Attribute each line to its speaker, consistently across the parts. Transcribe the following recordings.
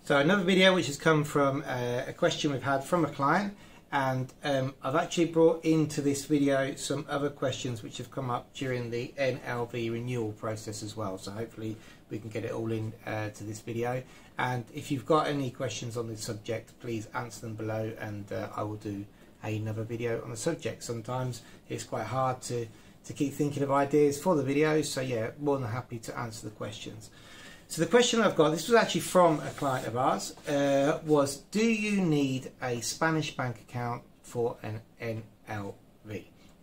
Speaker 1: So another video which has come from a question we've had from a client, and I've actually brought into this video some other questions which have come up during the NLV renewal process as well. So hopefully we can get it all in to this video. And if you've got any questions on this subject, please answer them below, and I will do another video on the subject. Sometimes it's quite hard to keep thinking of ideas for the videos, so yeah, more than happy to answer the questions. So the question I've got, this was actually from a client of ours, was do you need a Spanish bank account for an NLV?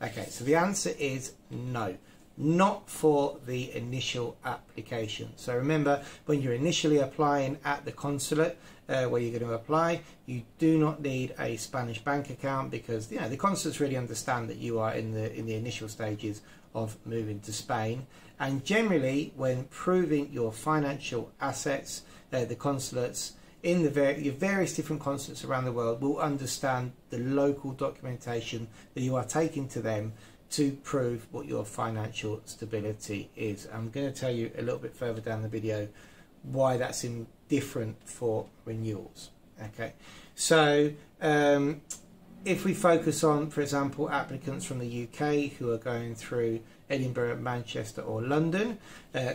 Speaker 1: Okay, so the answer is no, not for the initial application. So remember, when you're initially applying at the consulate where you're going to apply, you do not need a Spanish bank account, because the consulates really understand that you are in the initial stages of moving to Spain. And generally, when proving your financial assets, the consulates in your various different consulates around the world will understand the local documentation that you are taking to them to prove what your financial stability is. I'm going to tell you a little bit further down the video why that's different for renewals. Okay, so if we focus on, for example, applicants from the UK who are going through Edinburgh, Manchester or London,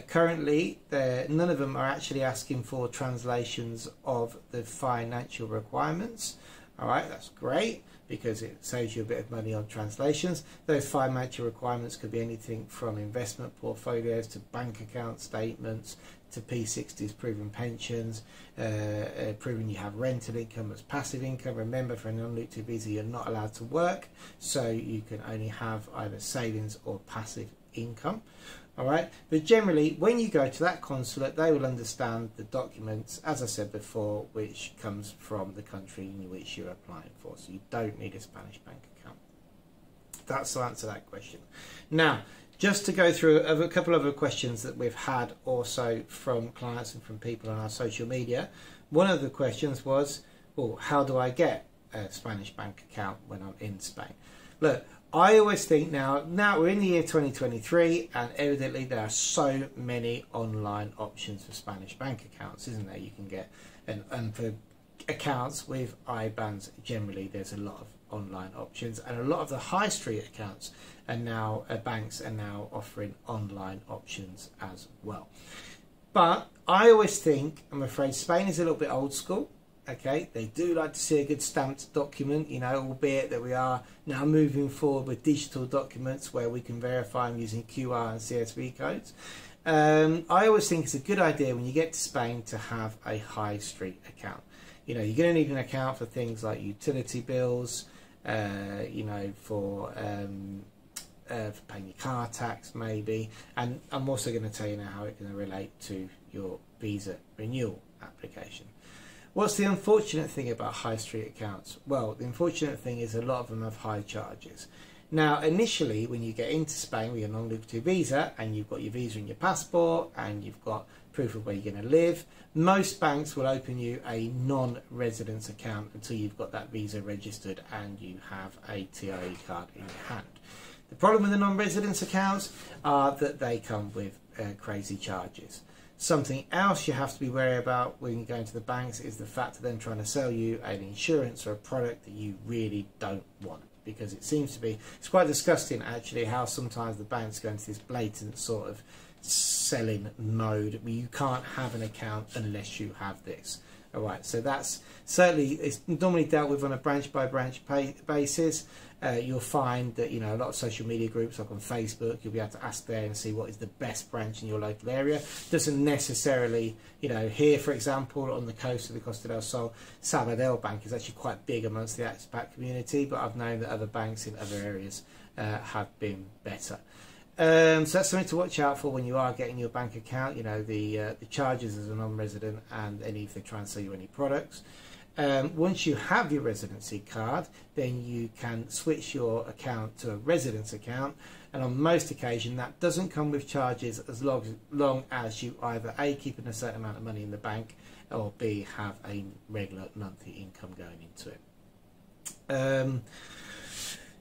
Speaker 1: currently none of them are actually asking for translations of the financial requirements. All right, that's great, because it saves you a bit of money on translations. Those financial requirements could be anything from investment portfolios to bank account statements to P60s, proving pensions, proving you have rental income as passive income. Remember, for a non-lucrative visa, you're not allowed to work, so you can only have either savings or passive income. All right, but generally, when you go to that consulate, they will understand the documents, as I said before, which comes from the country in which you're applying for. So you don't need a Spanish bank account. That's the answer to that question. Now, just to go through a couple of other questions that we've had also from clients and from people on our social media. One of the questions was, well, how do I get a Spanish bank account when I'm in Spain? Look, I always think now we're in the year 2023, and evidently there are so many online options for Spanish bank accounts, isn't there? You can get, and for accounts with IBANs, generally there's a lot of online options, and a lot of the high street accounts are now, banks are now offering online options as well. But I always think, I'm afraid, Spain is a little bit old school. Okay, they do like to see a good stamped document, albeit that we are now moving forward with digital documents where we can verify them using QR and CSV codes. I always think it's a good idea when you get to Spain to have a high street account. You're going to need an account for things like utility bills, for paying your car tax maybe, and I'm also going to tell you now how it's going to relate to your visa renewal application. What's the unfortunate thing about high street accounts? Well, the unfortunate thing is a lot of them have high charges. Now, initially, when you get into Spain with your non-lucrative visa, and you've got your visa and your passport, and you've got proof of where you're going to live, most banks will open you a non-residence account until you've got that visa registered and you have a TIE card in your hand. The problem with the non-residence accounts are that they come with crazy charges. Something else you have to be wary about when you go into the banks is the fact of them trying to sell you an insurance or a product that you really don't want. Because it seems to be, it's quite disgusting actually how sometimes the banks go into this blatant sort of selling mode where you can't have an account unless you have this. All right, so that's certainly, it's normally dealt with on a branch by branch basis. You'll find that a lot of social media groups, like on Facebook, you'll be able to ask there and see what is the best branch in your local area. Doesn't necessarily, here for example on the coast of the Costa del Sol, Sabadell Bank is actually quite big amongst the expat community, but I've known that other banks in other areas have been better. So that's something to watch out for when you are getting your bank account. The charges as a non-resident, and any if they try and sell you any products. Once you have your residency card, then you can switch your account to a residence account, and on most occasions that doesn't come with charges as long as you either A, keep a certain amount of money in the bank, or B, have a regular monthly income going into it.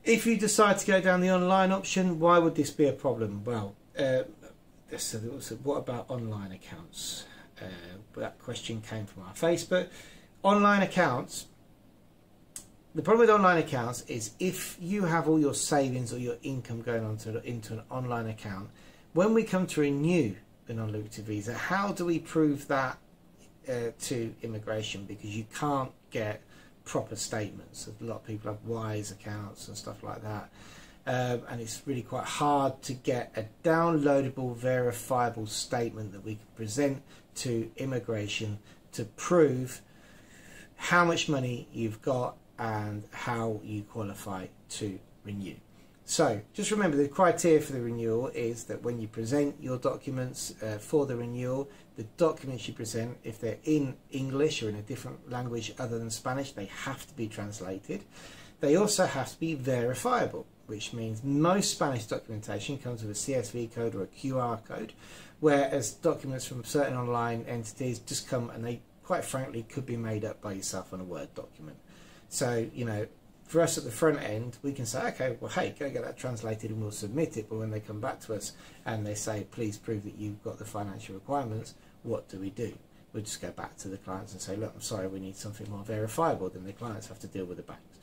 Speaker 1: If you decide to go down the online option, why would this be a problem? Well, so what about online accounts? that question came from our Facebook. Online accounts. The problem with online accounts is if you have all your savings or your income going into an online account, when we come to renew the non-lucrative visa, how do we prove that to immigration? Because you can't get proper statements. A lot of people have Wise accounts and stuff like that, and it's really quite hard to get a downloadable, verifiable statement that we can present to immigration to prove how much money you've got and how you qualify to renew. So just remember, the criteria for the renewal is that when you present your documents for the renewal, the documents you present, if they're in English or in a different language other than Spanish, they have to be translated. They also have to be verifiable, which means most Spanish documentation comes with a CSV code or a QR code, whereas documents from certain online entities just come and they, quite frankly, could be made up by yourself on a Word document. So, you know, for us at the front end, we can say, okay, well, hey, go get that translated and we'll submit it. But when they come back to us and they say, please prove that you've got the financial requirements, what do? We'll just go back to the clients and say, look, I'm sorry, we need something more verifiable. Then the clients have to deal with the banks.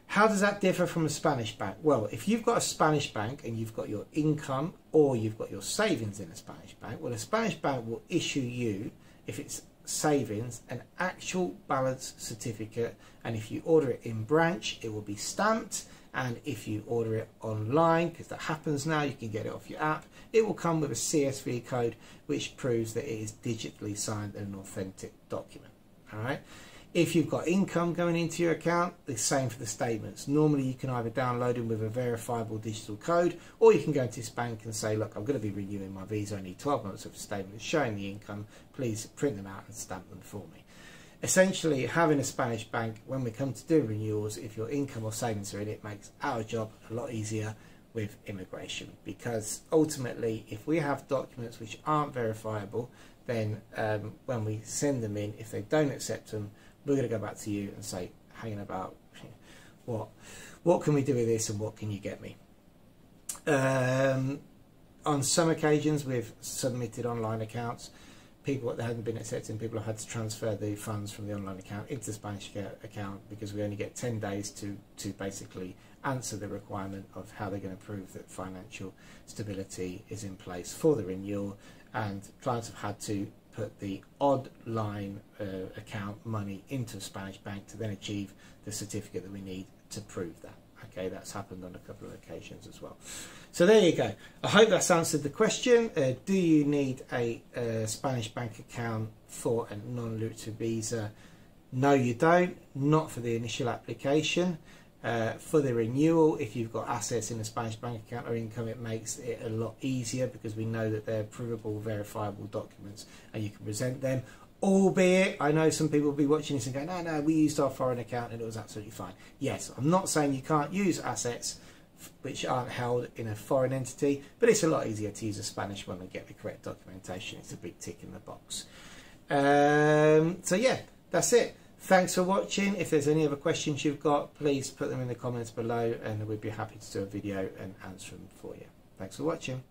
Speaker 1: How does that differ from a Spanish bank? Well, if you've got a Spanish bank and you've got your income or you've got your savings in a Spanish bank, well, a Spanish bank will issue you, if it's savings, an actual balance certificate, and if you order it in branch, it will be stamped, and if you order it online, because that happens now, you can get it off your app, it will come with a CSV code which proves that it is digitally signed and an authentic document. All right. If you've got income going into your account, the same for the statements. Normally you can either download them with a verifiable digital code, or you can go into this bank and say, look, I'm going to be renewing my visa, I need 12 months of statements showing the income, please print them out and stamp them for me. Essentially, having a Spanish bank, when we come to do renewals, if your income or savings are in it, makes our job a lot easier with immigration, because ultimately if we have documents which aren't verifiable, then when we send them in, if they don't accept them, we're going to go back to you and say, hanging about, what can we do with this and what can you get me? On some occasions we've submitted online accounts, people that hadn't been accepted, people have had to transfer the funds from the online account into the Spanish account, because we only get 10 days to basically answer the requirement of how they're going to prove that financial stability is in place for the renewal, and clients have had to put the odd line account money into a Spanish bank to then achieve the certificate that we need to prove that. Okay, that's happened on a couple of occasions as well. So there you go. I hope that's answered the question. Do you need a Spanish bank account for a non-lucrative visa? No, you don't. Not for the initial application. For the renewal, if you've got assets in a Spanish bank account or income, it makes it a lot easier, because we know that they're provable, verifiable documents and you can present them. Albeit, I know some people will be watching this and go, no, we used our foreign account and it was absolutely fine. Yes, I'm not saying you can't use assets which aren't held in a foreign entity, but it's a lot easier to use a Spanish one and get the correct documentation. It's a big tick in the box. So yeah, that's it. Thanks for watching. If there's any other questions you've got, please put them in the comments below and we'd be happy to do a video and answer them for you. Thanks for watching.